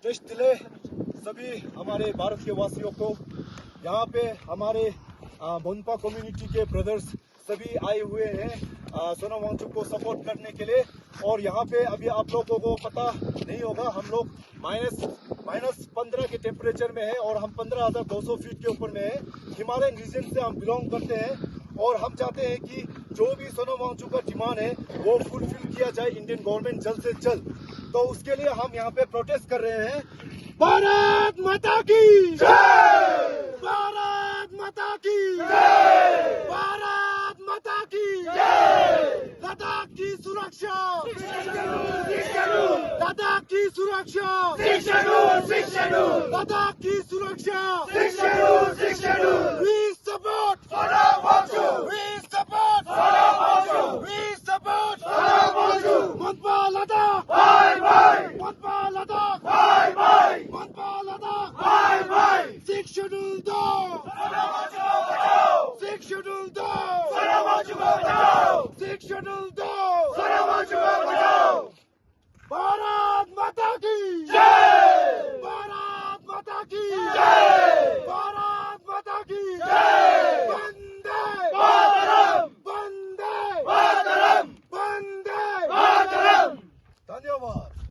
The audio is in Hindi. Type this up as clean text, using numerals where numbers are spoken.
कृष्ण तिले सभी हमारे भारत के वासियों को। यहाँ पे हमारे मोनपा कम्युनिटी के ब्रदर्स सभी आए हुए हैं सोनम वांगचुक को सपोर्ट करने के लिए। और यहाँ पे अभी आप लोगों को पता नहीं होगा, हम लोग -15 के टेम्परेचर में है और हम 15,200 फीट के ऊपर में है। हिमालयन रीजन से हम बिलोंग करते हैं और हम चाहते हैं कि जो भी सोनम वांगचुक का डिमांड है वो फुलफिल किया जाए इंडियन गवर्नमेंट जल्द से जल्द। तो उसके लिए हम यहाँ पे प्रोटेस्ट कर रहे हैं। भारत माता की जय! भारत माता की जय! भारत माता की जय! लद्दाख की सुरक्षा, लद्दाख की सुरक्षा, लद्दाख की सुरक्षा, we support Sonam Wangchuk, we support Sonam Wangchuk, we support Sonam Wangchuk. मोनपा लद्दाख, बाय बाय। मोनपा लद्दाख, बाय बाय। मोनपा लद्दाख, बाय बाय। 6 शेड्यूल दो, सोनम वांगचुक को बचाओ। 6 शेड्यूल दो, सोनम वांगचुक को बचाओ। 6 शेड्यूल दो, सोनम वांगचुक को बचाओ। भारत